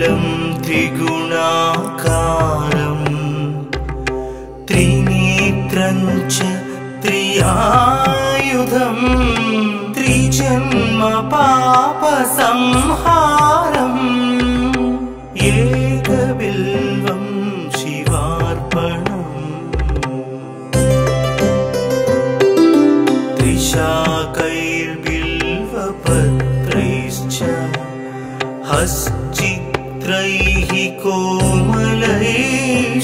त्रिदलं त्रिगुणाकारं त्रिनेत्रं च त्रियायुधं त्रिजन्म पापसंहारम् एकबिल्वं शिवार्पणम् त्रिशाकैर्बिल्वपत्रैश्च हश्चित्रैः कोमलैः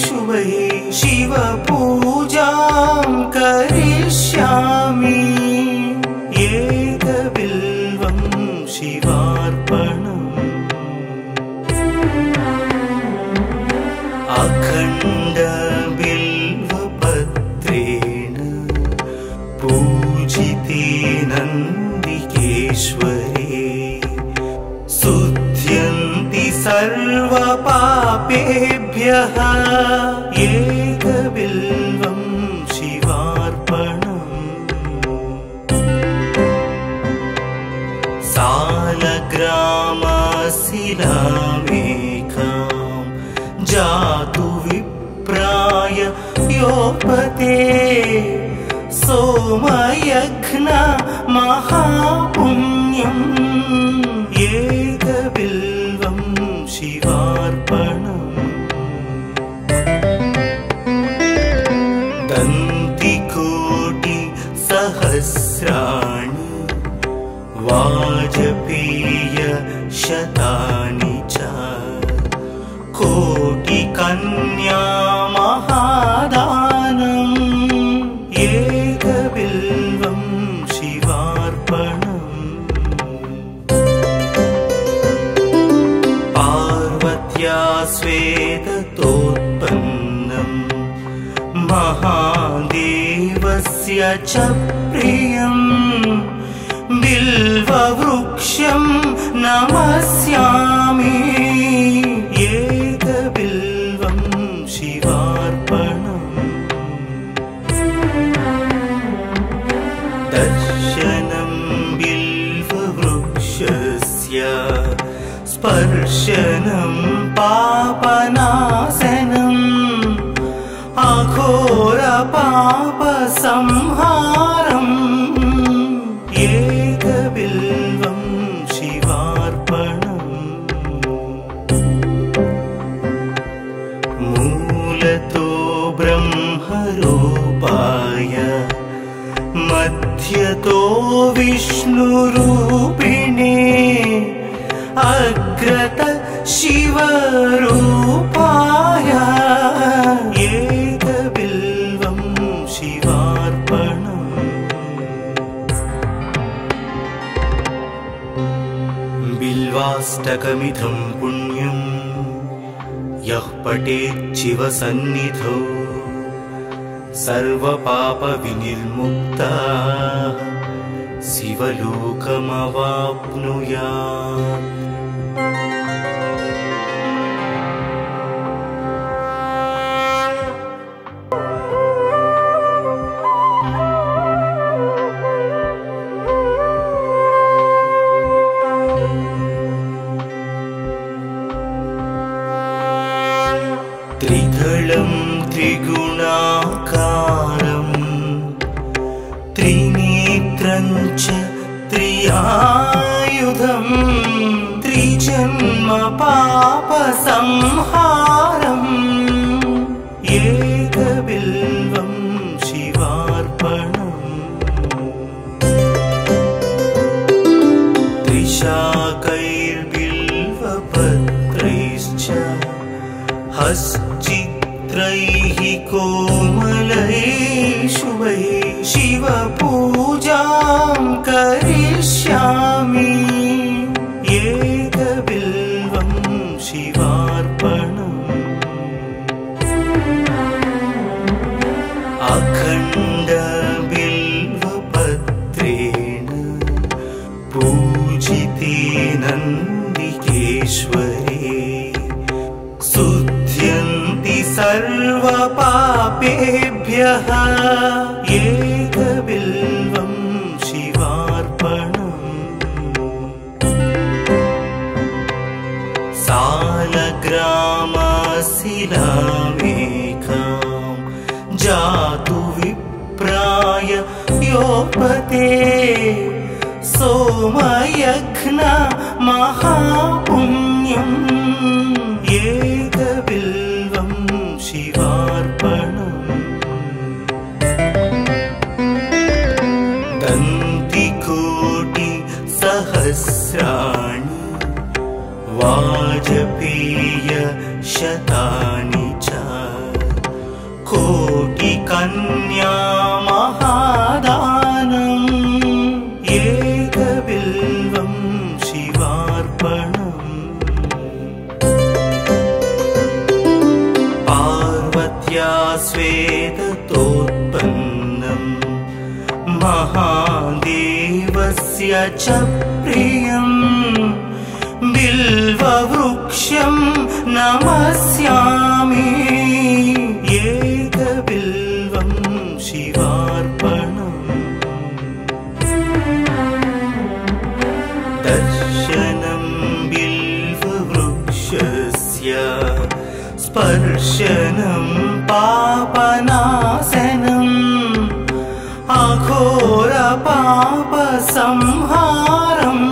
शुभैः शिवपूजां करिष्यामि एकबिल्वं शिवार्पणम् अखण्डबिल्वपत्रेण पूजिते नन्दिकेश्वरे शुध्यन्ति सर्वपापेभ्यः एकबिल्वं शिवार्पणम् सालग्रामशिलामेकां जातु विप्राय योपते सोमयज्ञ महापुण्यम् एकबिल्वं शिवार्पणम् दन्तिकोटिसहस्राणि वाजपेयशतानि च कोटिकन्या महादानम् एकबिल्वं शिवार्पणम् पार्वत्या स्वेदतोत्पन्नं महादेवस्य च प्रियं बिल्ववृक्षं नमस्यामि एकबिल्वं शिवार्पणम् दर्शनं बिल्ववृक्षस्य स्पर्शनं पापनाशनम् अघोरपापसंहारम् एकबिल्वं शिवार्पणम् मूलतो ब्रह्मरूपाय मध्यतो विष्णुरूपिणे अग्रत शिवरूपाय एकबिल्वं शिवार्पणम् बिल्वाष्टकमिदं पुण्यं यः पठेत् शिवसन्निधौ सर्वपापविनिर्मुक्तः शिवलोकमवाप्नुयात् त्रिदलं त्रिगुणाकारं त्रिनेत्रं च त्रियायुधं त्रिजन्म पापसंहारम् एकबिल्वं शिवार्पणम् त्रिशाकैर्बिल्वपत्रैश्च हश्चित्रैः कोमलैः शुभैः शिवपूजां करिष्यामि एकबिल्वं शिवार्पणम् अखण्डबिल्वपत्रेण पूजिते नन्दिकेश्वरे शुध्यन्ति सर्वपापेभ्यः एकबिल्वं शिवार्पणम् साल शिलामेकां जातु विप्राय योपते सोमयघ्न महापुण्यम् एकबिल्वं शिवार्पणम् दन्तिकोटि सहस्राणि वाजपेय शतानि च कोटिकन्या महादानम् एकबिल्वं शिवार्पणम् पार्वत्या स्वेदतोत्पन्नम् महादेवस्य च प्रियम् बिल्ववृक्षं नमस्यामि एकबिल्वं शिवार्पणम् दर्शनं बिल्ववृक्षस्य स्पर्शनं पापनाशनम् अघोरपापसंहारम्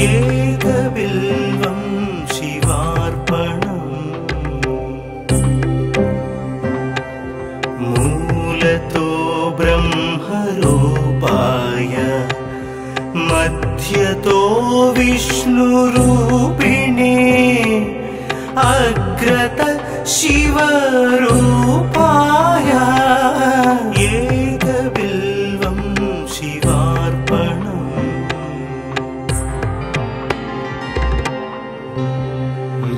एकबिल्वं शिवार्पणम् मूलतो ब्रह्मरूपाय मध्यतो विष्णुरूपिणे अग्रत शिवरूपाय एकबिल्वं शिवार्पणम्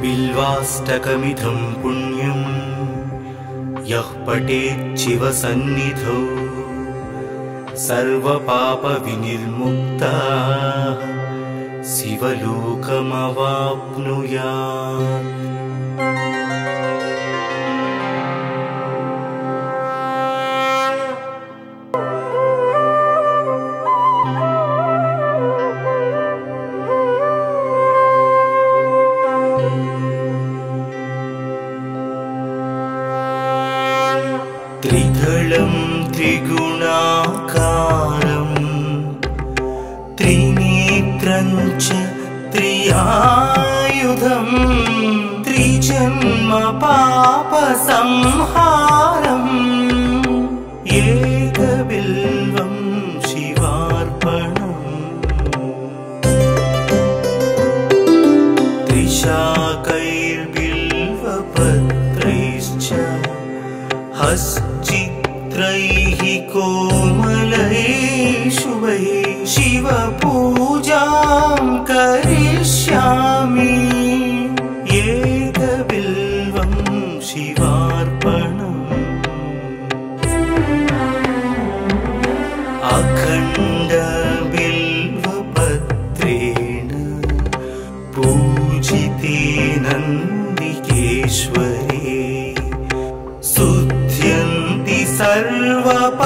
बिल्वाष्टकमिदं पुण्यं यः पठेत् शिवसन्निधौ सर्वपापविनिर्मुक्तः शिवलोकमवाप्नुयात् त्रिदलं त्रिगुणाकारं त्रिनेत्रं च त्रियायुधं त्रिजन्म पापसंहारम् एकबिल्वं शिवार्पणम् त्रिशाकैर्बिल्वपत्रैश्च हश्चित्रैः कोमलैः शुभैः शिवपूजां करिष्यामि एकबिल्वं शिवार्पणम् अखण्डबिल्वपत्रेण पूजिते नन्दिकेश्वरे शुद्ध्यन्ति सर्वपापेभ्यः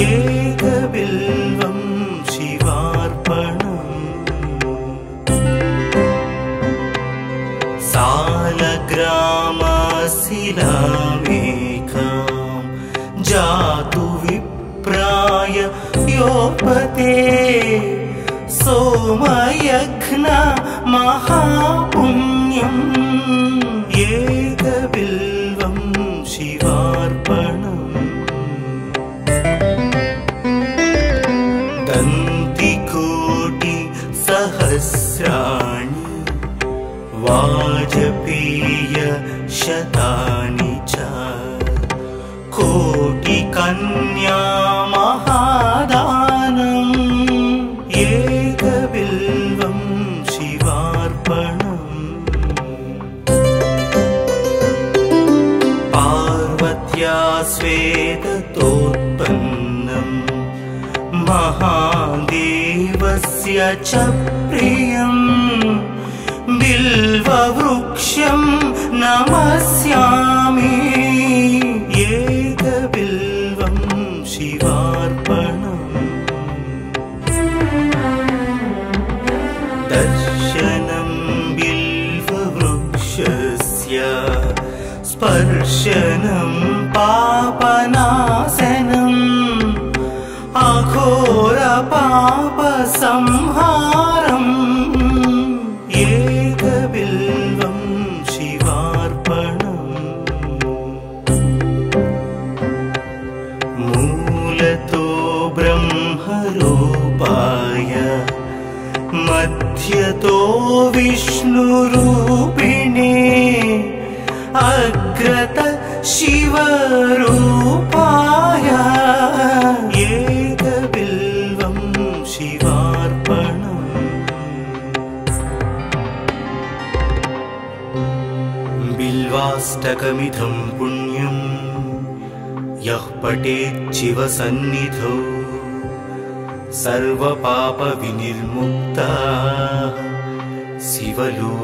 एकबिल्वं शिवार्पणम् सालग्रामशिलामेकां जातु विप्राय योपते सोमयघ्न महापुण्यम् एकबिल्वं शिवार्पणम् दन्तिकोटि सहस्राणि वाजपेय शतानि च कोटिकन्या महादानम् एकबिल्वं शिवार्पणम् पार्वत्या स्वेदतोत्पन्नम् महादेवस्य च प्रियम् बिल्ववृक्षं नमस्यामि एकबिल्वं शिवार्पणम् दर्शनं बिल्ववृक्षस्य दर्शनं पापनाशनम् अघोरपापसंहारम् एकबिल्वं शिवार्पणम् मूलतो ब्रह्मरूपाय मध्यतो विष्णुरूपिणे अग्रत शिवरूपाय एकबिल्वं शिवार्पणम् बिल्वाष्टकमिदं पुण्यं यः पठेत् शिवसन्निधौ सर्वपापविनिर्मुक्तः शिवलोकमवाप्नुयात्।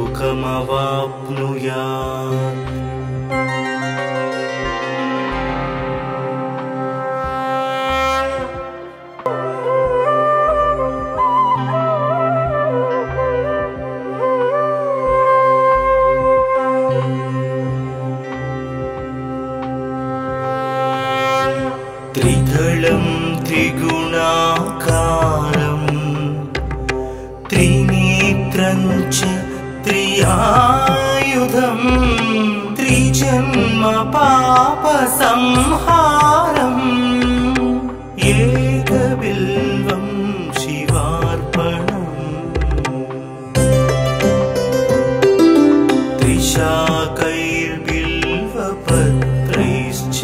त्रिदलं त्रिगुणाकारं त्रिनेत्रं च त्रियायुधं त्रिजन्म पापसंहारम् एकबिल्वं शिवार्पणम् त्रिशाकैर्बिल्वपत्रैश्च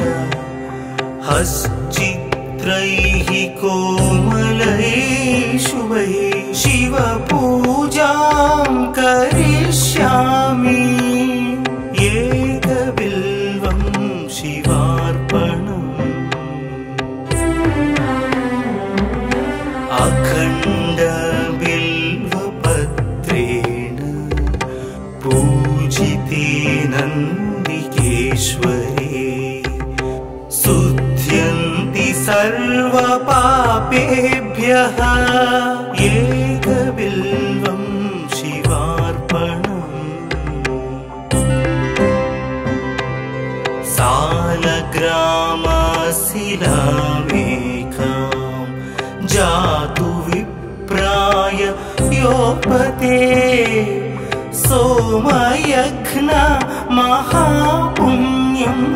हश्चित्रैः कोमलैः शुभैः शिवपूजां करिष्यामि एकबिल्वं शिवार्पणम् अखण्डबिल्वपत्रेण पूजिते नन्दिकेश्वरे शुद्ध्यन्ति सर्वपापेभ्यः एकबिल्वं शिवार्पणम् सालग्रामशिलामेकां जातु विप्राय योपते सोमयज्ञ महापुण्यम्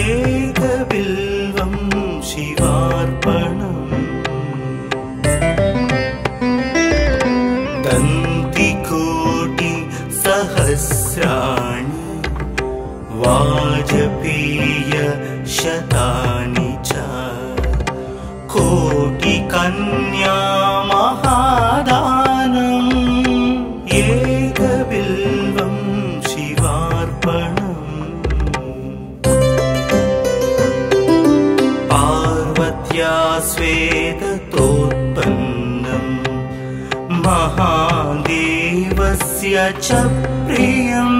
एकबिल्वं शिवार्पणम् दन्तिकोटिसहस्राणि वाजपेयशतानि च कोटिकन्या महादानम् एकबिल्वं शिवार्पणम् पार्वत्या स्वेदतोत्पन्नं महादेवस्य च प्रियम्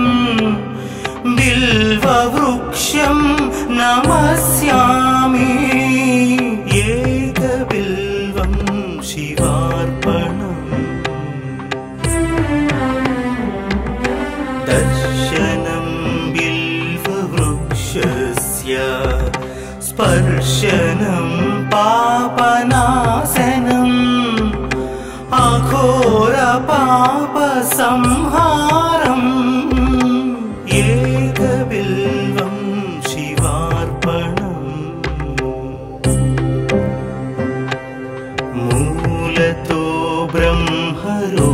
बिल्ववृक्षं नमस्यामि एकबिल्वं शिवार्पणम् दर्शनं बिल्ववृक्षस्य स्पर्शनं पापनाशनम् अघोरपापसंहारम् एकबिल्वं शिवार्पणम् मूलतो ब्रह्मरूपाय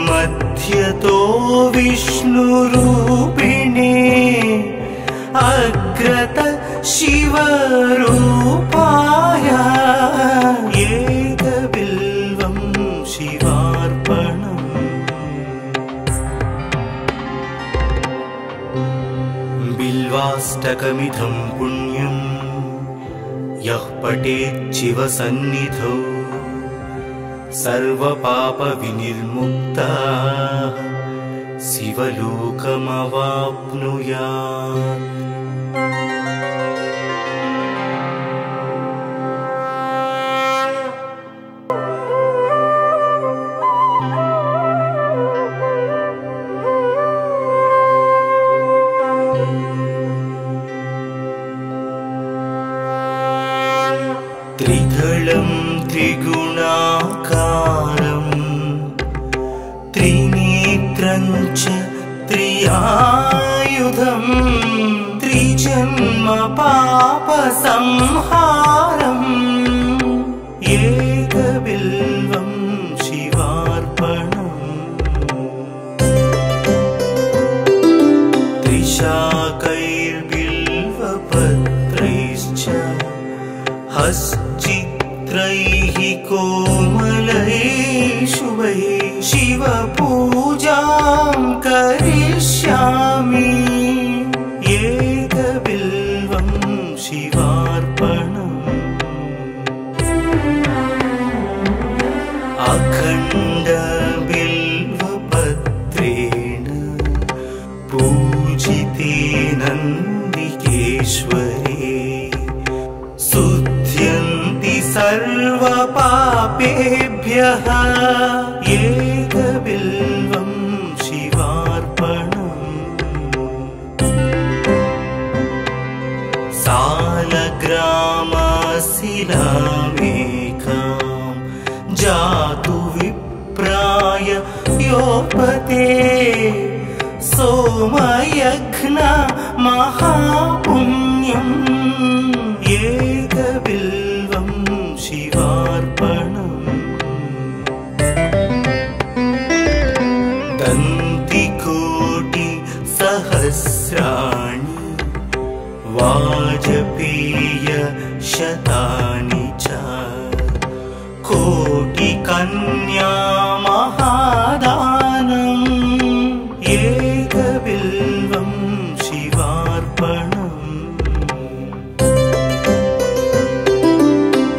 मध्यतो विष्णुरूपिणे अग्रत शिवरूपाय एकबिल्वं शिवार्पणम् बिल्वाष्टकमिदं पुण्यं यः पठेत् शिवसन्निधौ सर्वपापविनिर्मुक्तः शिवलोकमवाप्नुयात्। त्रिदलं त्रिगुणाकारं त्रिनेत्रं च त्रियायुधं त्रिजन्म पापसंहारम् एकबिल्वं शिवार्पणम् त्रिशाकैर्बिल्वपत्रैश्च हश्चित्रैः कोमलैः शुभैः शिवपूजां करिष्यामि एकबिल्वं शिवार्पणम् अखण्डबिल्वपत्रेण पूजिते नन्दिकेश्वरे शुद्ध्यन्ति सर्वपापेभ्यः एकबिल्वं शिवार्पणम् सालग्रामशिलामेकां जातु विप्राय योपते सोमयज्ञ महापुण्यम् एकबिल्वं शिवार्पणम् दन्तिकोटिसहस्राणि वाजपेयशतानि च कोटिकन्या महादानम् एकबिल्वं शिवार्पणम्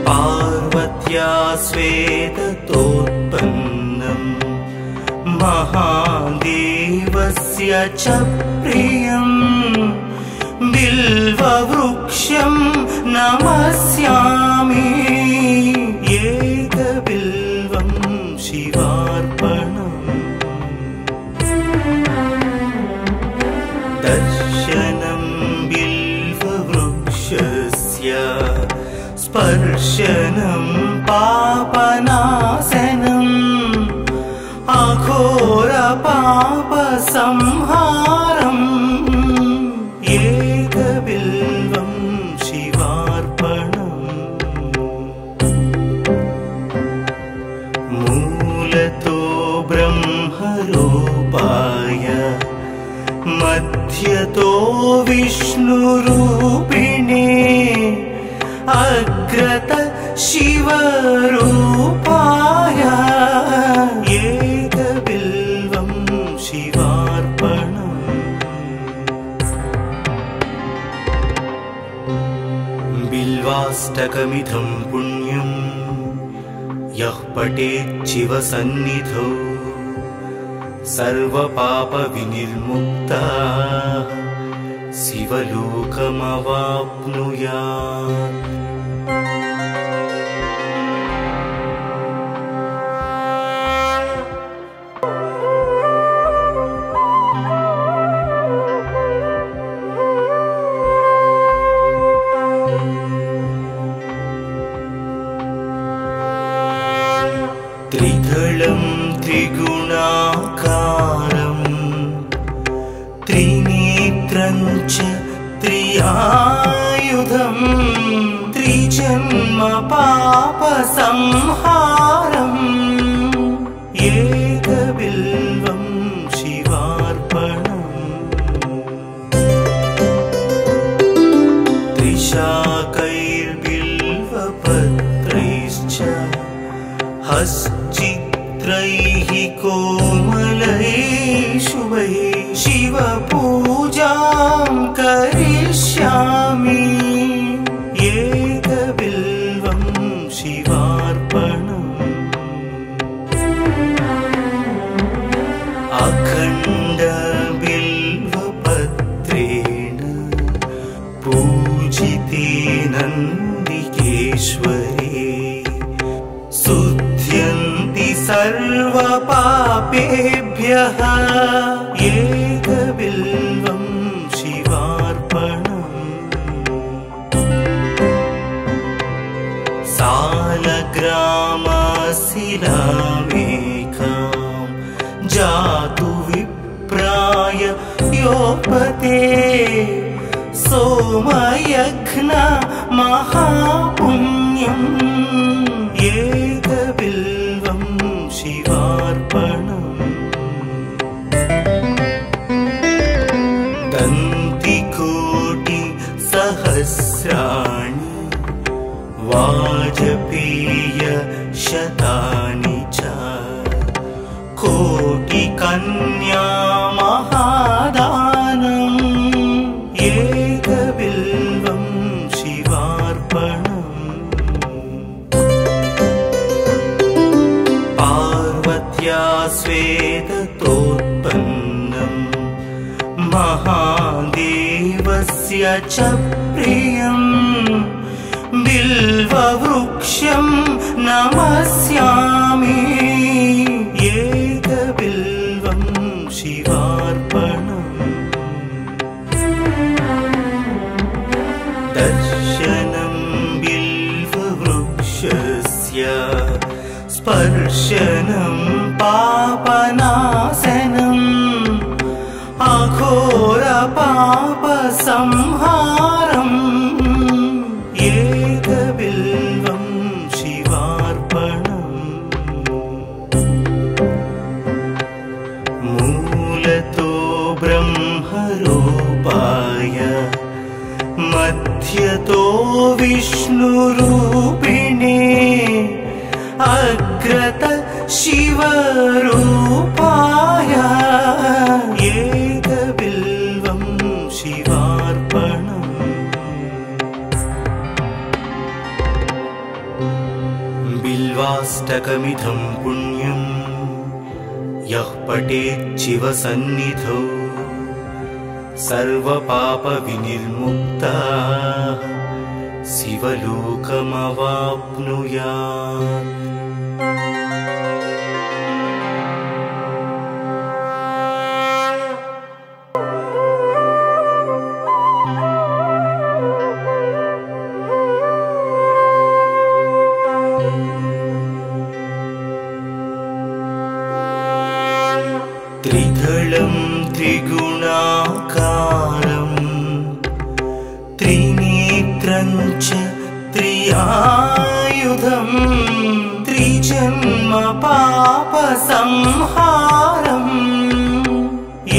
पार्वत्या स्वेदतोत्पन्नं महादेवस्य च प्रियम् बिल्ववृक्षं नमस्यामि एकबिल्वं शिवार्पणम् दर्शनं बिल्ववृक्षस्य स्पर्शनं पापनाशनम् अघोरपापसंहारम् एकबिल्वं शिवार्पणम् मूलतो ब्रह्मरूपाय मध्यतो विष्णुरूपिणे अग्रत शिवरूपाय एकबिल्वं शिवार्पणम् बिल्वाष्टकमिदं पुण्यं यः पठेत् शिवसन्निधौ सर्वपापविनिर्मुक्तः शिवलोकमवाप्नुयात् त्रिदलं त्रिगुणाकारं त्रिनेत्रं च त्रियायुधं त्रिजन्म पापसंहारम् एकबिल्वं शिवार्पणम् त्रिशाकैर्बिल्वपत्रैश्च हश्चित्रैः कोमलैः शुभैः शिवपूजां करिष्यामि एकबिल्वं शिवार्पणम् अखण्डबिल्वपत्रेण पूजिते नन्दिकेश्वरे शुद्ध्यन्ति सर्वपापेभ्यः एकबिल्वं शिवार्पणम् जातु विप्राय योपते सोमयघ्न महापुण्यम् एकबिल्वं शिवार्पणम् दन्तिकोटि सहस्राणि वाजपेय शतानि च कोटिकन्या महादानम् एकबिल्वं शिवार्पणम् पार्वत्या स्वेदतोत्पन्नम् महादेवस्य च प्रियम् बिल्ववृक्षं नमस्यामि एकबिल्वं शिवार्पणम् दर्शनं बिल्ववृक्षस्य स्पर्शनं पापनाशनम् अघोरपापसंहारम् एकबिल्वं शिवार्पणम् मूलतो ब्रह्मरूपाय मध्यतो विष्णुरूपिणे अग्रत शिवरूपाय एकबिल्वं शिवार्पणम् बिल्वाष्टकमिदं पुण्यं यः पठेत् शिवसन्निधौ सर्वपापविनिर्मुक्तः शिवलोकमवाप्नुयात्। त्रिदलं त्रिगुणाकारं त्रिनेत्रं च त्रियायुधं त्रिजन्म पापसंहारम्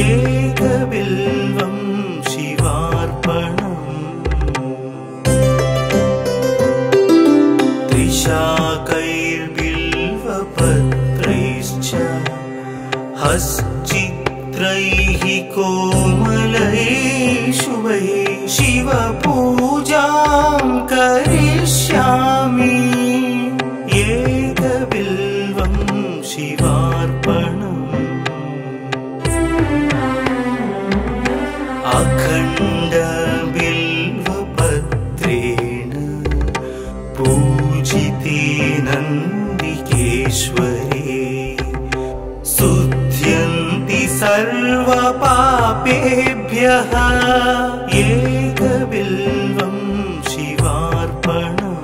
एकबिल्वं शिवार्पणम् त्रिशाकैर्बिल्वपत्रैश्च हश्चित्रैः कोमलैः शुभैः शिवपूजां करिष्यामि एकबिल्वं शिवार्पणम् अखण्डबिल्वपत्रेण पूजिते नन्दिकेश्वरे शुध्यन्ति सर्वपापेभ्यः एकबिल्वं शिवार्पणम्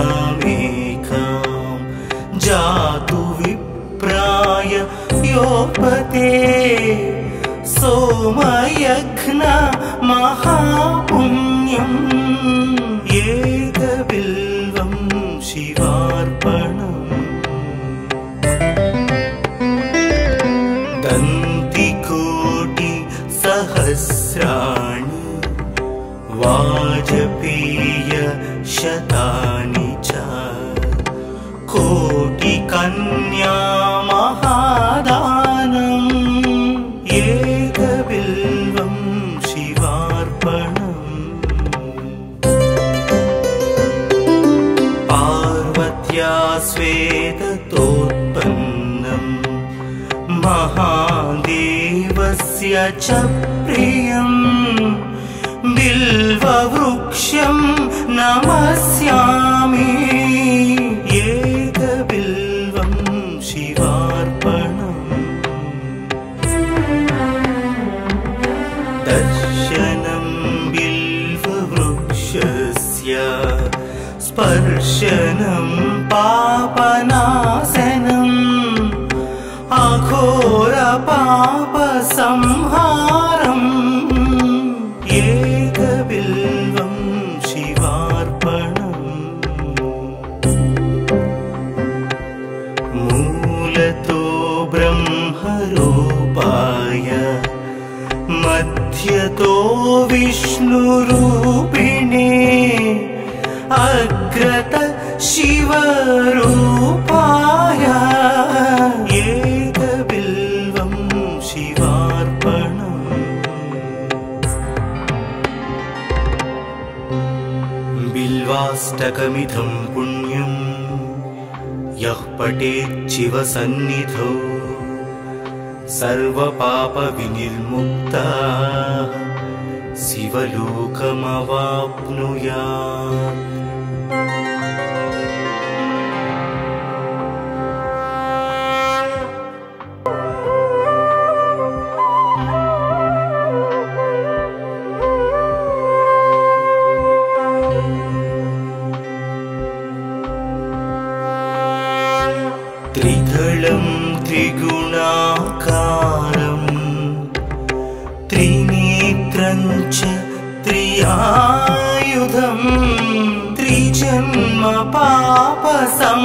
सालग्रामशिलामेकां जातु विप्राय योपते सोमयघ्न महापुण्यम् एकबिल्वं शिवार्पणम् दन्तिकोटि सहस्राणि वाजपेय शतानि च कोटिकन्या महादानम् एकबिल्वं शिवार्पणम् पार्वत्या स्वेदतोत्पन्नम् महादेवस्य च प्रियम् बिल्ववृक्षं नमस्यामि एकबिल्वं शिवार्पणम् दर्शनं बिल्व स्पर्शनं पापनाशनम् अघोरपापसंहारम् एकबिल्वं शिवार्पणम् मूलतो ब्रह्मरूपाय मध्यतो विष्णुरूपिणे अग्रत शिवरूपाय एकबिल्वं शिवार्पणम् बिल्वाष्टकमिदं पुण्यं यः पठेत् शिवसन्निधौ सर्वपापविनिर्मुक्तः शिवलोकमवाप्नुयात्। त्रिदलं त्रिगुणाकारं त्रिनेत्रं च त्रियायुधं त्रिजन्म पापसंहारम्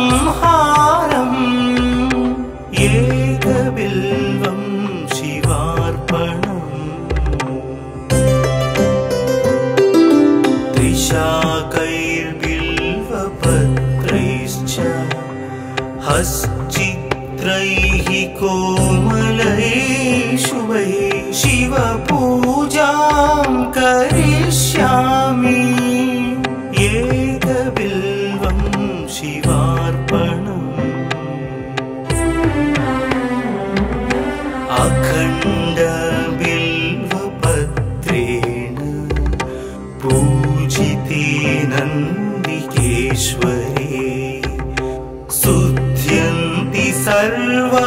एकबिल्वं शिवार्पणम् त्रिशाकैर्बिल्वपत्रैश्च हश्चित्रैः कोमलैः शुभैः शिवपूजां करिष्यामि एकबिल्वं शिवार्पणम् अखण्डबिल्वपत्रेण पूजिते नन्दिकेश्वरे शुद्ध्यन्ति सर्वपापेभ्यः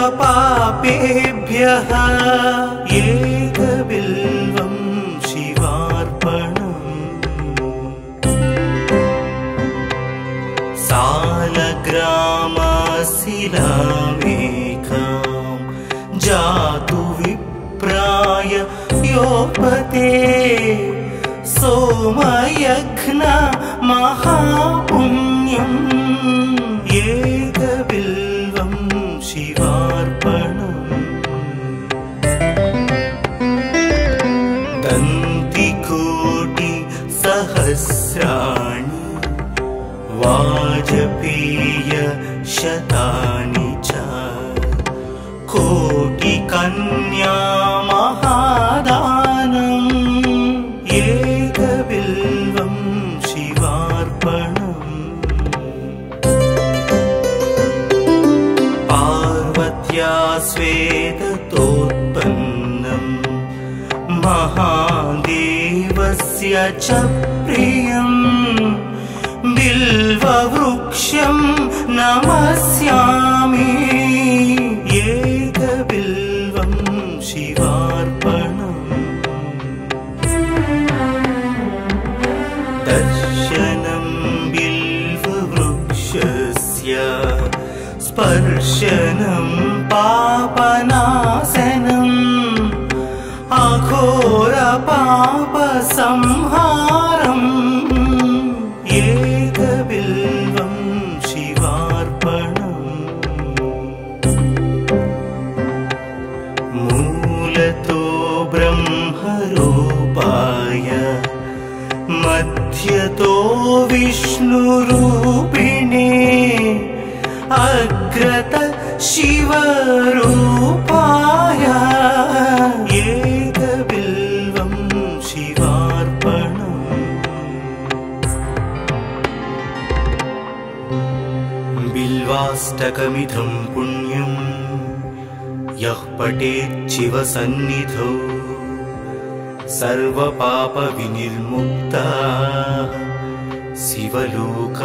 एकबिल्वं शिवार्पणम् सालग्रामशिलामेकां जातु विप्राय योपते सोमयज्ञ महापुण्यम् एकबिल्वं शिवार्पणम् दन्तिकोटिसहस्राणि वाजपेयशतानि च कोटिकन्या महादानम् एकबिल्वं शिवार्पणम् पार्वत्या स्वेदतोत्पन्नं महादेवस्य च प्रियं बिल्ववृक्षं नमस्यामि एकबिल्वं शिवार्पणम् दर्शनं बिल्ववृक्षस्य स्पर्शनं पापनाशनम् अघोरपापसंहारम् एकबिल्वं शिवार्पणम् मूलतो ब्रह्मरूपाय मध्यतो विष्णुरूपिणे अग्रत शिवरूपाय एकबिल्वं शिवार्पणम् बिल्वाष्टकमिदं पुण्यं यः पठेत् शिवसन्निधौ सर्वपापविनिर्मुक्तः शिवलोकमवाप्नुयात्।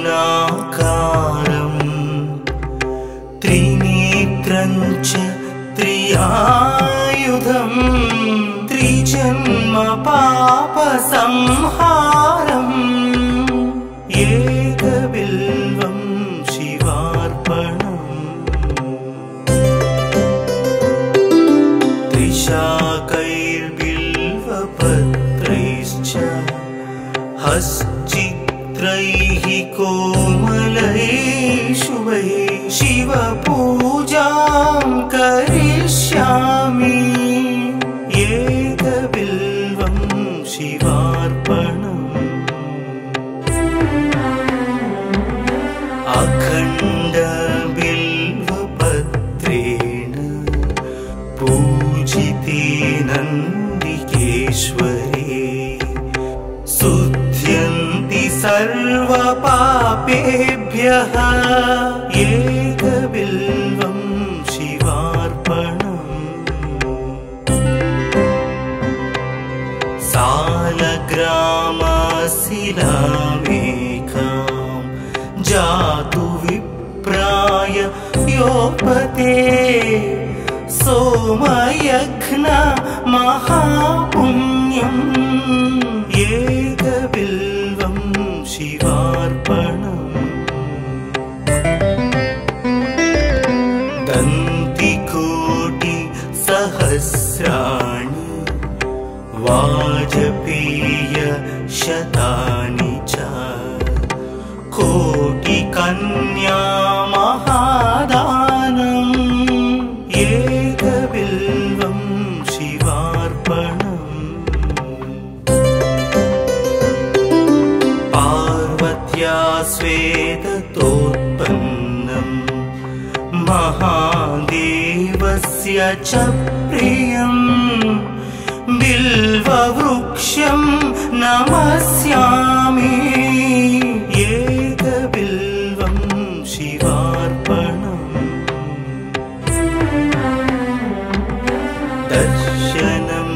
त्रिगुणाकारम् त्रिनेत्रं च त्रियायुधम् त्रिजन्म पापसंहारम् एकबिल्वं शिवार्पणम् त्रिशाकैर्बिल्वपत्रैश्च हश्चित्रैः कोमलैः शुभैः शिवपूजां करिष्यामि एकबिल्वं शिवार्पणम् अखण्डबिल्वपत्रेण पूजिते नन्दिकेश्वरे शुध्यन्ति सर्वपापेभ्यः एकबिल्वं शिवार्पणम् सालग्रामशिलामेकां जातु विप्राय योपते सोमयज्ञ महापुण्यम् एकबिल्वं शिवार्पणम् दन्तिकोटिसहस्राणि वाजपेयशतानि च कोटिकन्या महादानम् एकबिल्वं शिवार्पणम् पार्वत्या स्वेदतोत्पन्नं महादेवस्य च प्रियम् बिल्ववृक्षं नमस्यामि एकबिल्वं शिवार्पणम् दर्शनं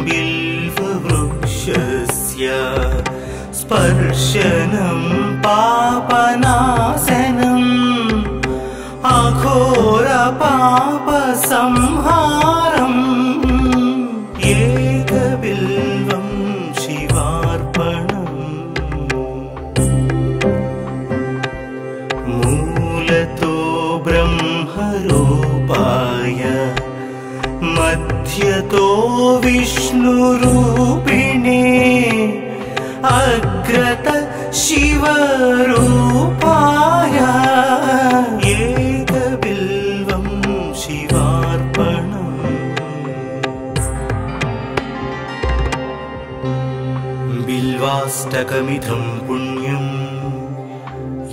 बिल्ववृक्षस्य स्पर्शनं पापनाशनम् अघोरपापसंहारम् एकबिल्वं शिवार्पणम् मूलतो ब्रह्मरूपाय मध्यतो विष्णुरूपिणे अग्रत शिवरूपाय एकबिल्वं शिवार्पणम् बिल्वाष्टकमिदं पुण्यं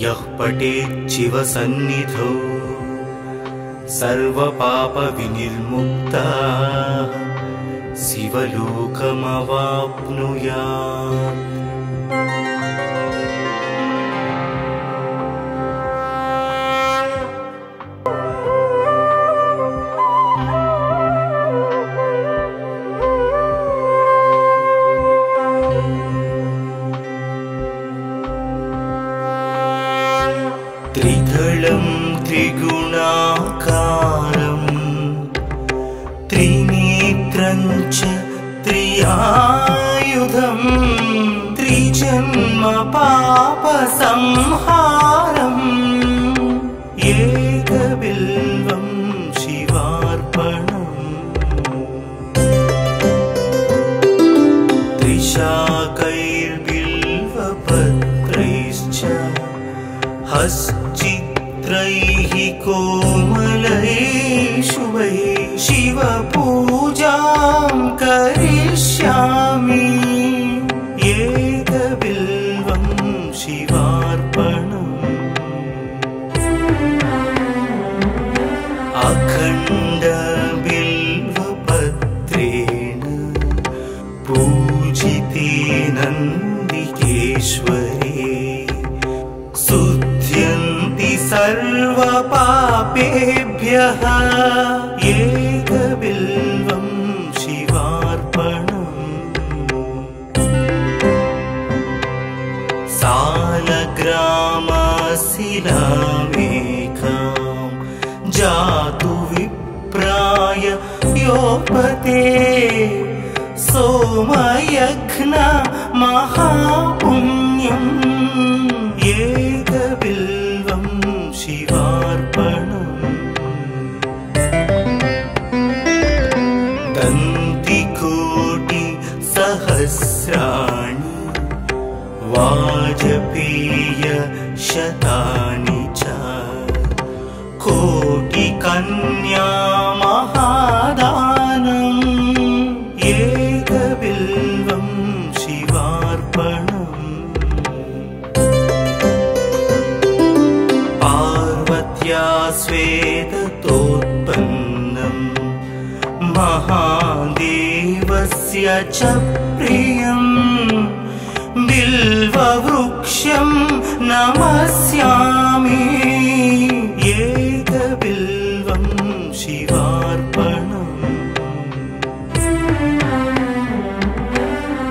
यः पठेत् शिवसन्निधौ सर्वपापविनिर्मुक्तः शिवलोकमवाप्नुयात् त्रिदलं त्रिगुणाकारम् त्रिनेत्रं च त्रियायुधम् त्रिजन्म पापसंहारम् एकबिल्वं शिवार्पणम् त्रिशाकैर्बिल्वपत्रैश्च हश्चित्रैः कोमलैः शुभैः शिवपूजां करिष्यामि एकबिल्वं शिवार्पणम् अखण्डबिल्वपत्रेण पूजिते नन्दिकेश्वरे शुध्यन्ति सर्वपापेभ्यः एकबिल्वं शिवार्पणम् सालग्राम शिलामेकां जातु विप्राय योपते सोमयज्ञ महापुण्यम् एकबिल्वं शिवार्पणम् दन्तिकोटि सहस्राणि वाजपेय शतानि च कोटिकन्या महादानम् एकबिल्वं शिवार्पणम् पार्वत्या स्वेदतोत्पन्नं महादेवस्य च प्रियम् बिल्ववृक्षं नमस्यामि एकबिल्वं शिवार्पणम्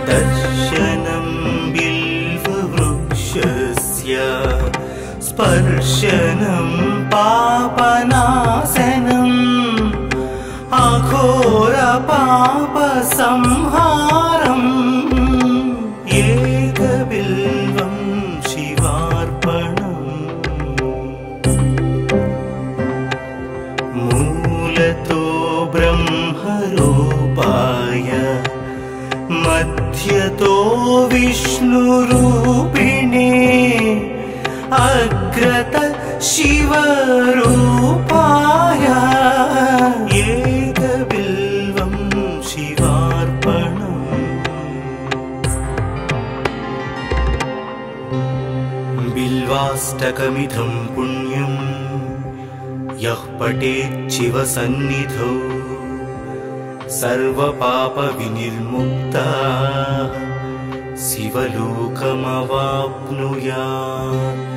दर्शनं बिल्ववृक्षस्य स्पर्शनं पापनाशनम् अघोरपापसंहारम् एकबिल्वं शिवार्पणम् मूलतो ब्रह्मरूपाय मध्यतो विष्णुरूपिणे अग्रत शिवरूपाय एकबिल्वं शिवार्पणम् बिल्वाष्टकमिदं पुण्यं यः पठेत् शिवसन्निधौ सर्वपापविनिर्मुक्तः शिवलोकमवाप्नुयात्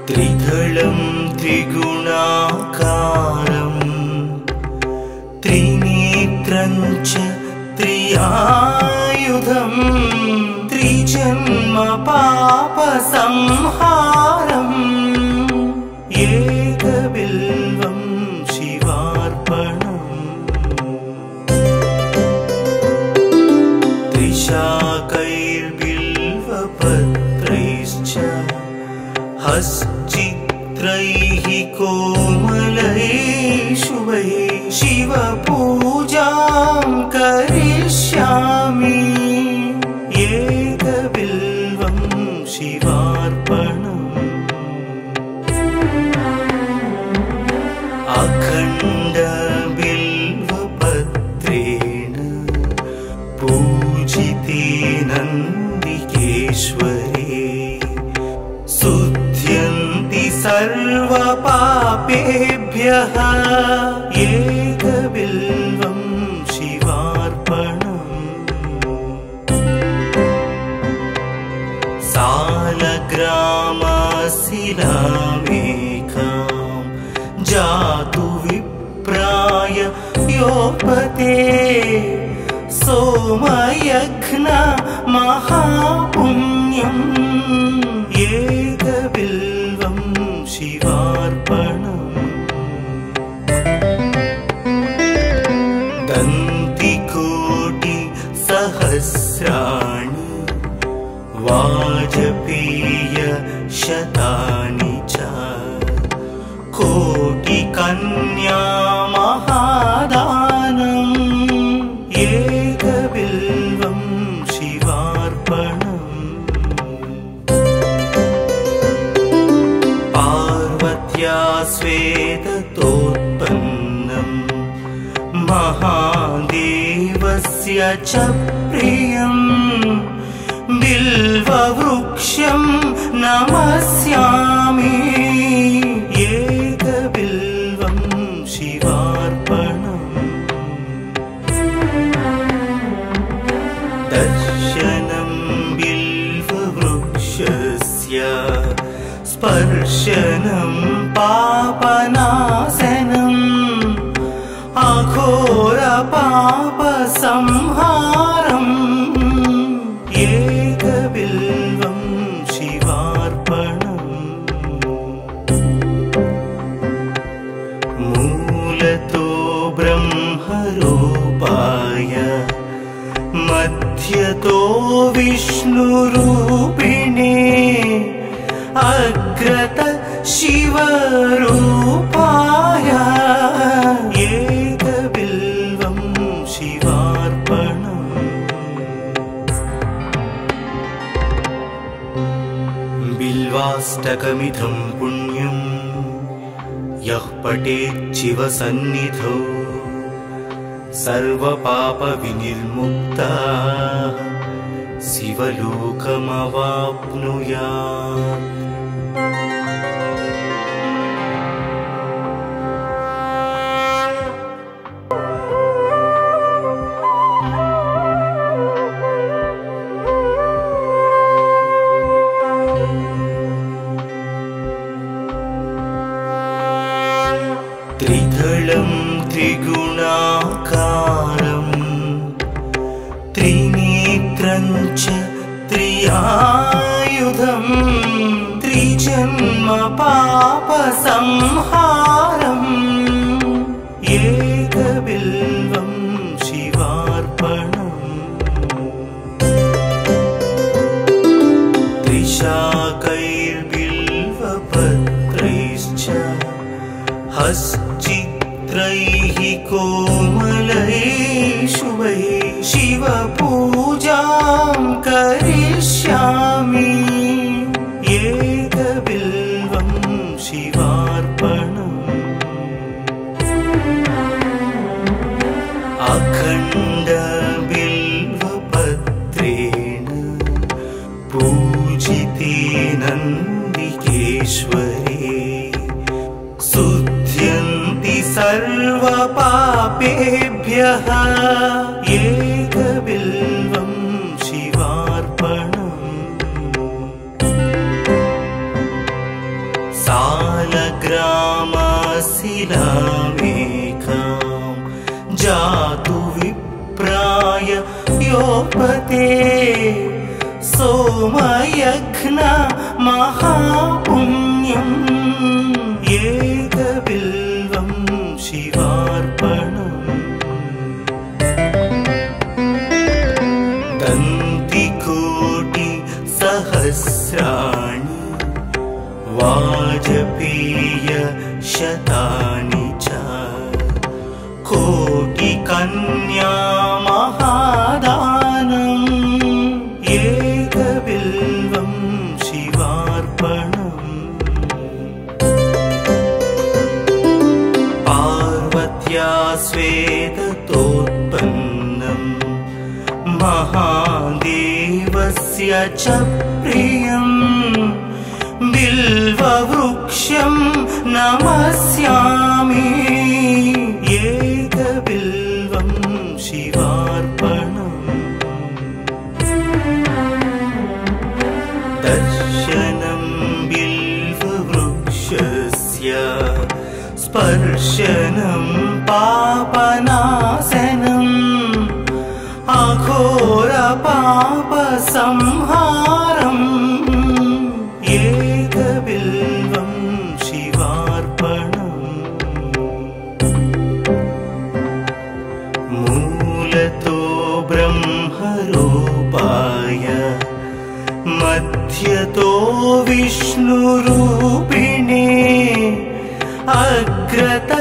त्रिदलं त्रिगुणाकारं त्रिनेत्रं च त्रियायुधं त्रिजन्म पापसंहारम् एकबिल्वं शिवार्पणम् त्रिशाकैर्बिल्वपत्रैश्च हश्चित्रैः कोमलैः शुभैः शिवपूजां करिष्यामि एकबिल्वं शिवार्पणम् अखण्डबिल्वपत्रेण पूजिते नन्दिकेश्वरे शुद्ध्यन्ति सर्वपापेभ्यः एकबिल्वं शिवार्पणम् सालग्रामशिलामेकां जातु विप्राय योपते सोमयज्ञ महापुण्यम् एकबिल्वं शिवार्पणम् दन्तिकोटि सहस्राणि वाजपेय शतानि च कोटिकन्या महादानम् एकबिल्वं शिवार्पणम् पार्वत्या स्वेदतोत्पन्नं महादेवस्य च प्रियम् बिल्ववृक्षं नमस्यामि एकबिल्वं शिवार्पणम् दर्शनं बिल्व स्पर्शनं पापनाशनम् अघोरपापसंहारम् एकबिल्वं शिवार्पणम् मूलतो ब्रह्मरूपाय मध्यतो विष्णुरूपिणे अग्रत शिवरूपाय एकबिल्वं शिवार्पणम् बिल्वाष्टकमिदं पुण्यं यः पठेत् शिवसन्निधौ सर्वपापविनिर्मुक्तः शिवलोकमवाप्नुयात्। त्रिदलं त्रिगुणाकारं त्रिनेत्रं च त्रियायुधं त्रिजन्म पापसंहारम् एकबिल्वं शिवार्पणम् त्रिशाकैर्बिल्वपत्रैश्च हश्चित्रैः कोमलैः शुभैः शिवपूजां करिष्यामि एकबिल्वं शिवार्पणम् अखण्डबिल्वपत्रेण पूजिते नन्दिकेश्वरे शुद्ध्यन्ति सर्वपापेभ्यः एकबिल्वं शिवार्पणम् सालग्रामशिलामेकां जातु विप्राय योपते सोमयज्ञ महापुण्यम् एकबिल्वं शिवार्पणम् दन्तिकोटिसहस्राणि वाजपेयशतानि च कोटिकन्या महादानम् एकबिल्वं शिवार्पणम् पार्वत्या स्वेदतोत्पन्नं महादेवस्य च प्रियं बिल्ववृक्षं नमस्यामि एकबिल्वं शिवार्पणम् दर्शनं बिल्ववृक्षस्य स्पर्शनं पापनाशनम् अघोरपापसंहारम् एकबिल्वं शिवार्पणम् मूलतो ब्रह्मरूपाय मध्यतो विष्णुरूपिणे अग्रत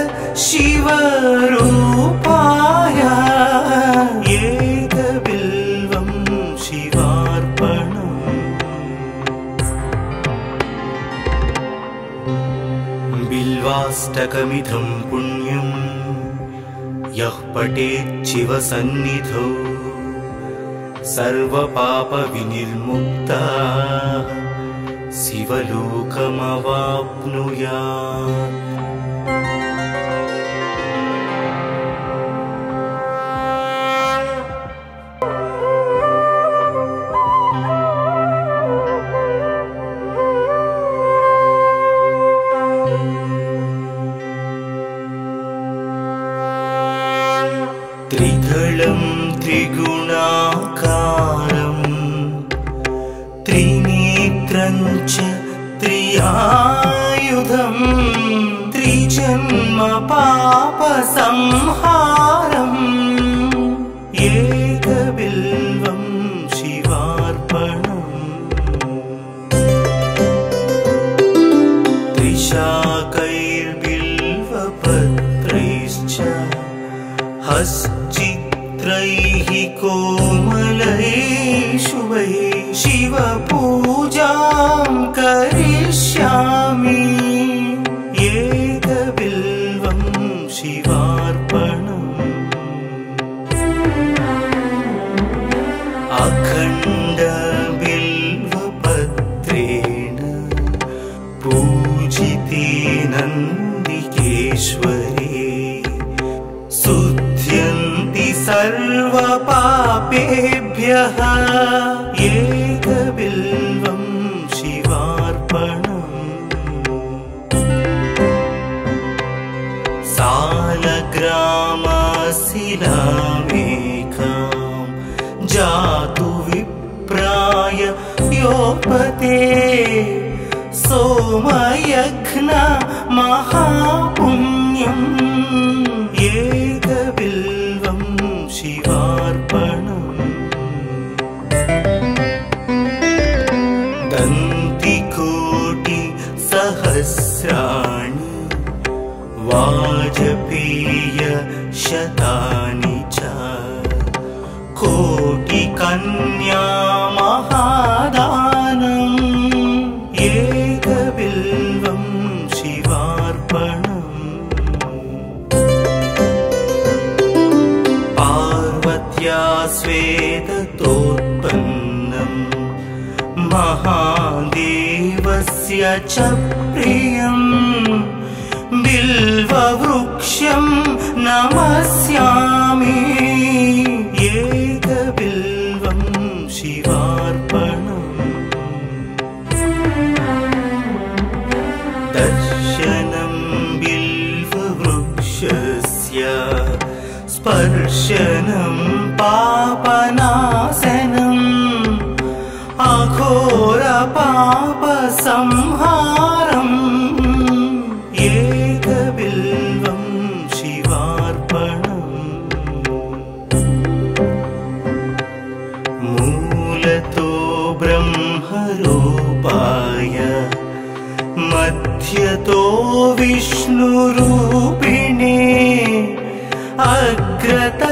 शिवरूपाय एकबिल्वं शिवार्पणम् बिल्वाष्टकमिदं पुण्यं यः पठेत् शिवसन्निधौ सर्वपापविनिर्मुक्तः शिवलोकमवाप्नुयात्। च त्रियायुधं त्रिजन्म पापसंहारम् एकबिल्वं शिवार्पणम् त्रिशाकैर्बिल्वपत्रैश्च हश्चित्रैः कोमलैः शुभैः शिवपूजां करिष्यामि एकबिल्वं शिवार्पणम् अखण्डबिल्वपत्रेण पूजिते नन्दिकेश्वरे शुध्यन्ति सर्वपापेभ्यः एकबिल्वं शिवार्पणम् सालग्रामशिलामेकां जातु विप्राय योपते सोमयज्ञ महापुण्यम् एकबिल्वं शिवार्पणम् दन्तिकोटिसहस्राणि वाजपेयशतानि च कोटिकन्या महादानम् एकबिल्वं शिवार्पणम् पार्वत्या स्वेदतोत्पन्नं महादेवस्य च प्रियम् बिल्ववृक्षं नमस्यामि एकबिल्वं शिवार्पणम् दर्शनं बिल्ववृक्षस्य स्पर्शनं पापनाशनम् अघोरपापसंहारम् एकबिल्वं शिवार्पणम् मूलतो ब्रह्मरूपाय मध्यतो विष्णुरूपिणे अग्रत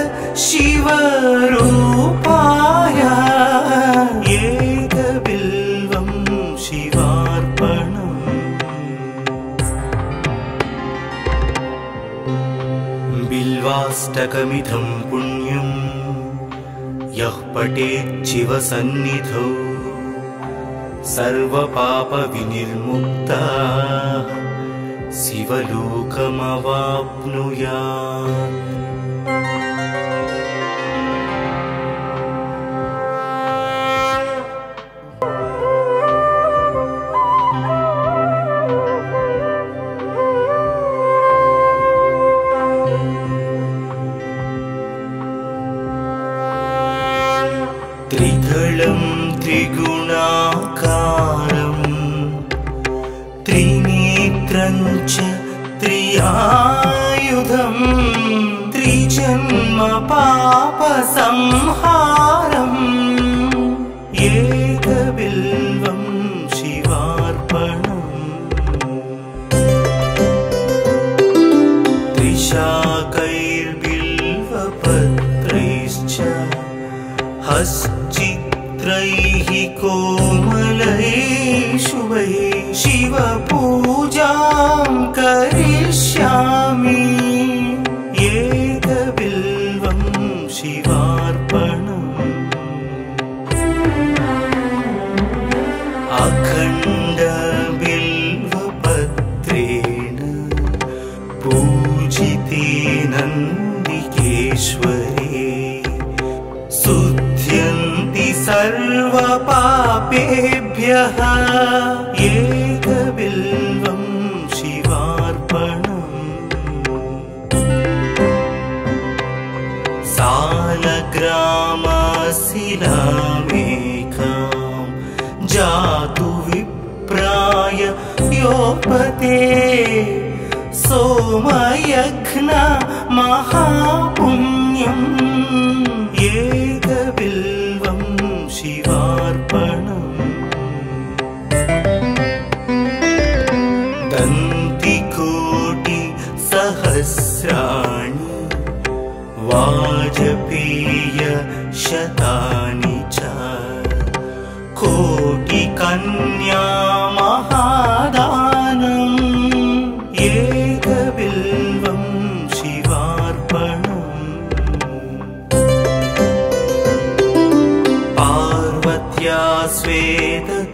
शिवरूपाय एकबिल्वं शिवार्पणम् बिल्वाष्टकमिदं पुण्यं यः पठेत् शिवसन्निधौ सर्वपापविनिर्मुक्तः शिवलोकमवाप्नुयात् त्रिदलं त्रिगुणाकारं त्रिनेत्रं च त्रियायुधं त्रिजन्म पापसंहारम् एकबिल्वं शिवार्पणम् त्रिशाकैर्बिल्वपत्रैश्च हश्चित्रैः कोमलैः शुभैः शिवपूजां करिष्यामि एकबिल्वं शिवार्पणम् अखण्डबिल्वपत्रेण पूजिते नन्दिकेश्वरे शुध्यन्ति सर्वपापेभ्यः एकबिल्वं शिवार्पणम् सालग्रामशिलामेकां जातु विप्राय योपते सोमयघ्न महापुण्यम् एकबिल्वं शिवार्पणम् दन्तिकोटि सहस्राणि वाजपेय शतानि च कोटिकन्या महादानम् एकबिल्वं शिवार्पणम् पार्वत्या स्वेदतोत्पन्नम्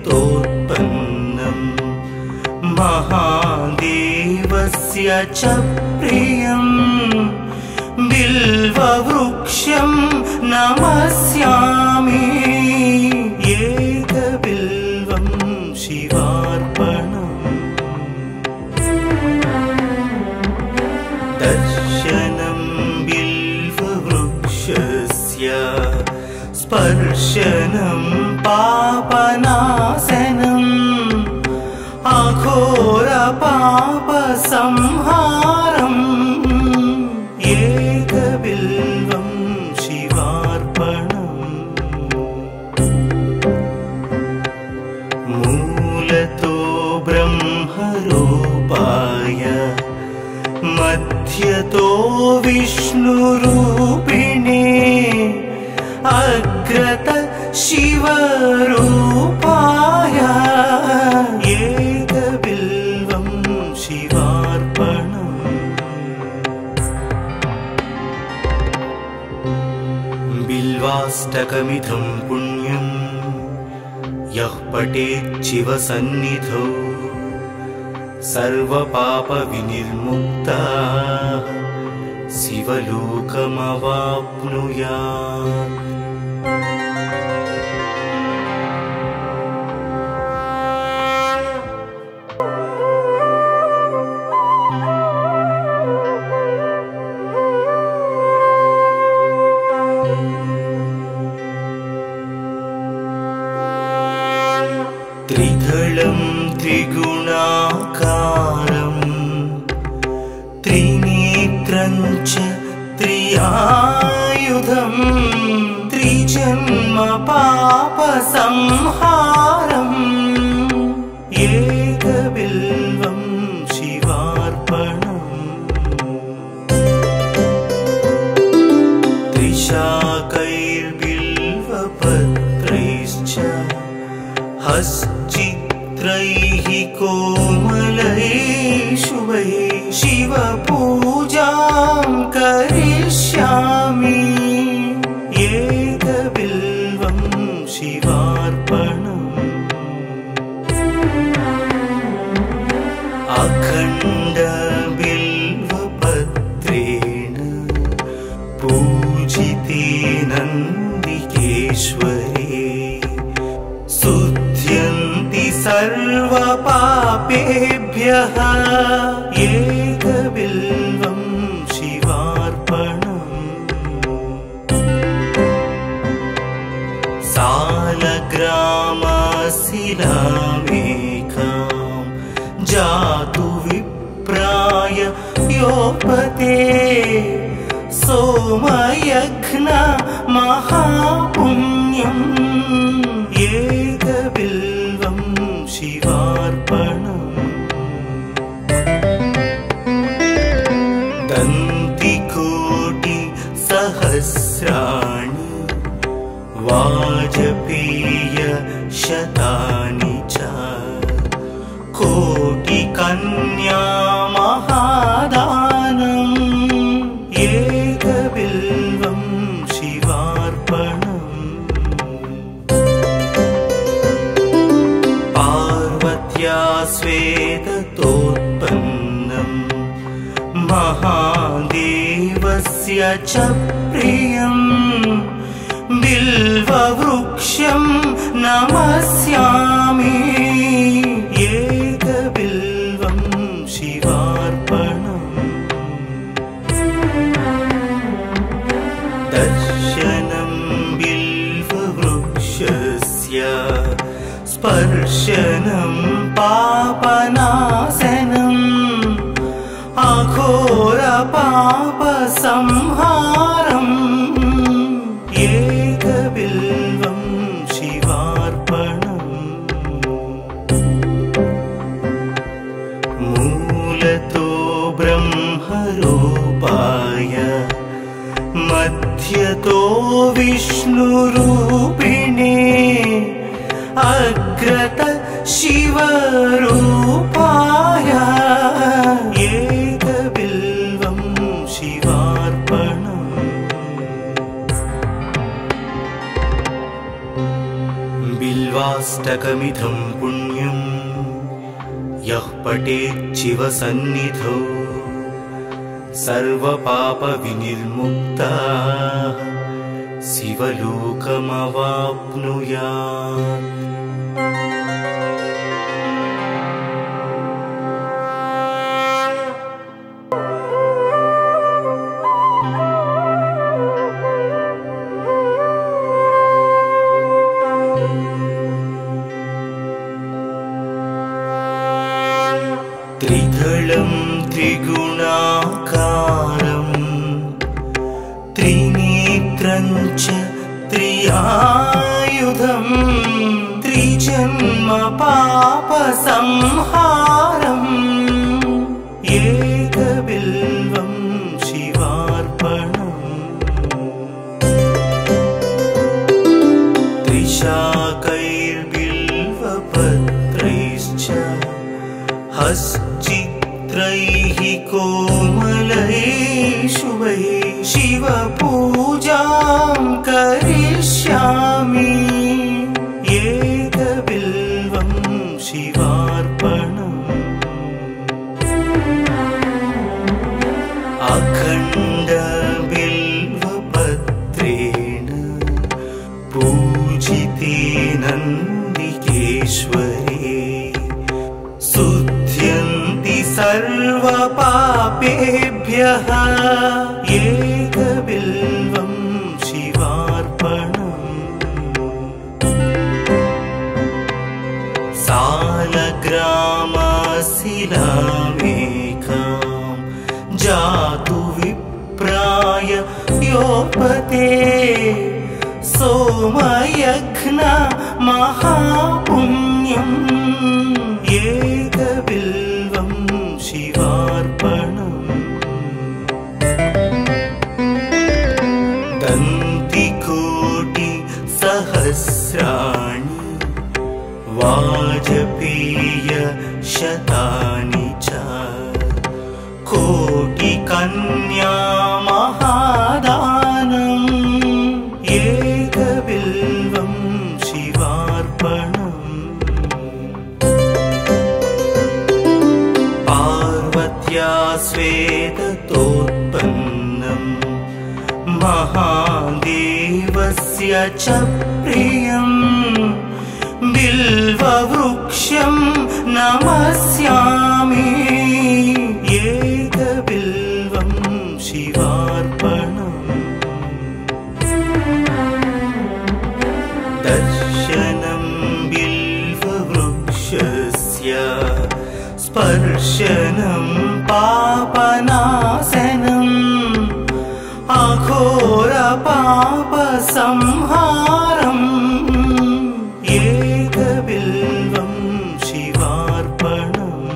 महादेवस्य च प्रियम् बिल्ववृक्षं नमस्यामि एकबिल्वं शिवार्पणम् दर्शनं बिल्ववृक्षस्य स्पर्शनं पापनाशनम् अघोरपापसंहारम् एकबिल्वं शिवार्पणम् मूलतो ब्रह्मरूपाय मध्यतो विष्णुरूपिणे अग्रत शिवरूपाय एकबिल्वं शिवार्पणम् बिल्वाष्टकमिदं पुण्यं यः पठेत् शिवसन्निधौ सर्वपापविनिर्मुक्तः शिवलोकमवाप्नुयात् त्रिदलं त्रिगुणाकारं त्रिनेत्रं च त्रियायुधं त्रिजन्म पापसंहारम् एकबिल्वं शिवार्पणम् त्रिशाकैर्बिल्वपत्रैश्च हश्चित्रैः कोमलैः शुभैः शिवपूजां करिष्यामि एकबिल्वं शिवार्पणम् अखण्डबिल्वपत्रेण पूजिते नन्दिकेश्वरे शुद्ध्यन्ति सर्वपापेभ्यः एकबिल्वं शिवार्पणम् सालग्रामशिलामेकां जातु विप्राय योपते सोमयघ्न महापुण्यम् एकबिल्वं शिवार्पणम् दन्तिकोटि सहस्राणि वाजपेय शतानि च कोटिकन्या महादानम् एकबिल्वं शिवार्पणम् पार्वत्या स्वेदतोत्पन्नम् महादेवस्य च प्रियम् बिल्ववृक्षं नमस्यामि एकबिल्वं शिवार्पणम् दर्शनं बिल्ववृक्षस्य स्पर्शनं स्पर्शनं पापनाशनम् अघोरपापसंहारम् एकबिल्वं शिवार्पणम् मूलतो ब्रह्मरूपाय मध्यतो विष्णुरूपिणे अग्रत शिवरूपाय एकबिल्वं शिवार्पणम् बिल्वाष्टकमिदं पुण्यं यः पठेत् शिवसन्निधौ सर्वपापविनिर्मुक्तः शिवलोकमवाप्नुयात्। त्रिदलं त्रिगुणाकारं त्रिनेत्रं च त्रियायुधं त्रिजन्म पापसंहारम् एकबिल्वं शिवार्पणम् त्रिशाकैर्बिल्वपत्रैश्च हश्चित्रैः कोमलैः शुभैः शिवपूजां करिष्यामि एकबिल्वं शिवार्पणम् अखण्डबिल्वपत्रेण पूजिते नन्दिकेश्वरे शुद्ध्यन्ति सर्वपापेभ्यः एकबिल्वं शिवार्पणम् सालग्रामशिलामेकां जातु विप्राय योपते सोमयज्ञ महापुण्यम् एकबिल्वं शिवार्पणम् दन्तिकोटिसहस्राणि वाजपेय शतानि च कोटिकन्या महादानम् एकबिल्वं शिवार्पणम् पार्वत्या स्वेदतोत्पन्नं महादेवस्य च प्रियं बिल्ववृक्षं नमस्यामि एकबिल्वं शिवार्पणम् दर्शनं बिल्ववृक्षस्य स्पर्शनं पापनाशनम् अघोरपापसंहारम् एकबिल्वं शिवार्पणम्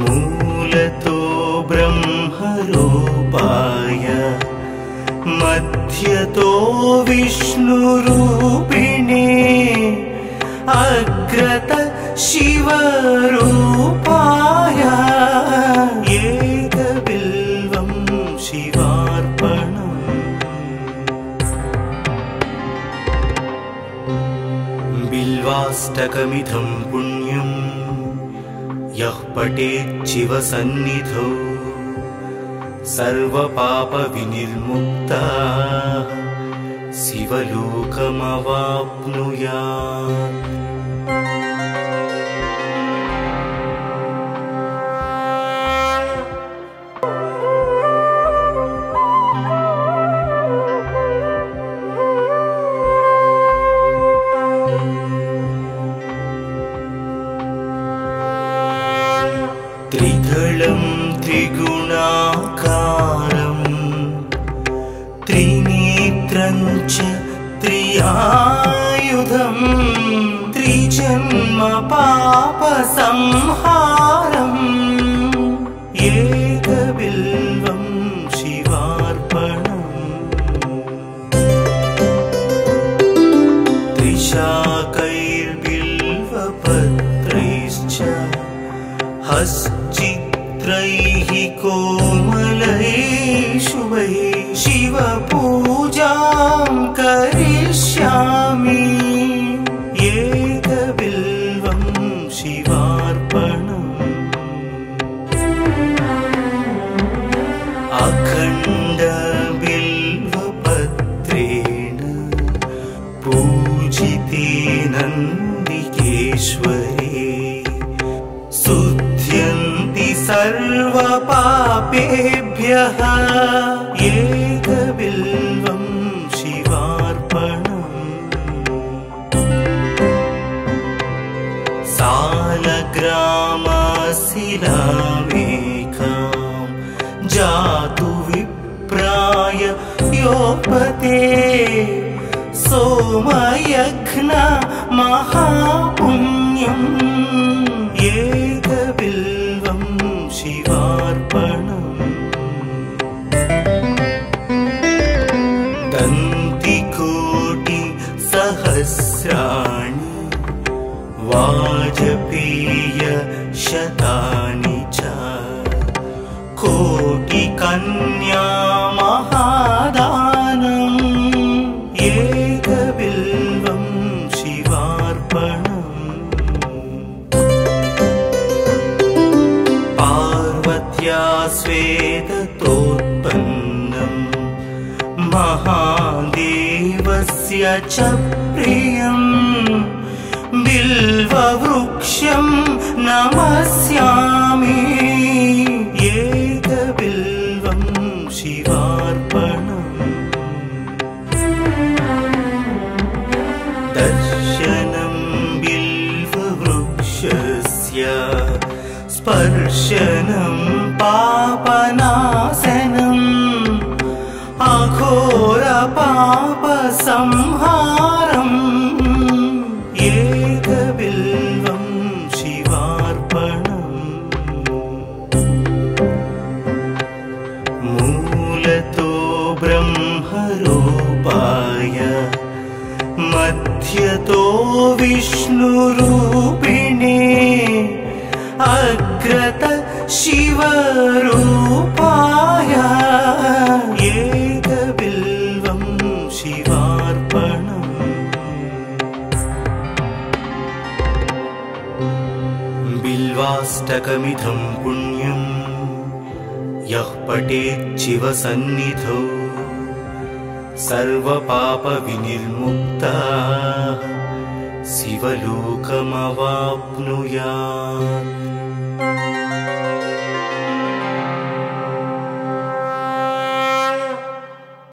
मूलतो ब्रह्मरूपाय मध्यतो विष्णुरूपिणे अग्रत शिवरूपाय एकबिल्वं शिवार्पणम् बिल्वाष्टकमिदं पुण्यं यः पठेत् शिवसन्निधौ सर्वपापविनिर्मुक्तः शिवलोकमवाप्नुयात्। त्र्यम्बकमभयायुधम् त्रिजन्म पापसंहारम् एकबिल्वं शिवार्पणम् त्रिशाकैर्बिल्वपत्रैश्च हश्चित्रैः कोमलैः शुभैः शिवपूजां करिष्यामि एकबिल्वं शिवार्पणम् अखण्डबिल्वपत्रेण पूजिते नन्दिकेश्वरे शुध्यन्ति सर्वपापेभ्यः एकबिल्वं शिवार्पणम् सालग्रामशिलामेकां जातु विप्राय योपते सोमयज्ञ महापुण्यम् एकबिल्वं शिवार्पणम् दन्तिकोटिसहस्राणि वाजपेयशतानि च कोटिकन्या महादानम् एकबिल्वं शिवार्पणम् पार्वत्या स्वेदतोत्पन्नम् महादेवस्य च प्रियम् बिल्ववृक्षं नमस्यामि एकबिल्वं शिवार्पणम् दर्शनं बिल्ववृक्षस्य स्पर्शनं पापनाशनम् अघोरपापसंहारम् एकबिल्वं शिवार्पणम् मूलतो ब्रह्मरूपाय मध्यतो विष्णुरूपिणे अग्रत शिवरूपाय एकबिल्वं शिवार्पणम् बिल्वाष्टकमिदं पुण्यं यः पठेत् शिवसन्निधौ सर्वपापविनिर्मुक्तः शिवलोकमवाप्नुयात्।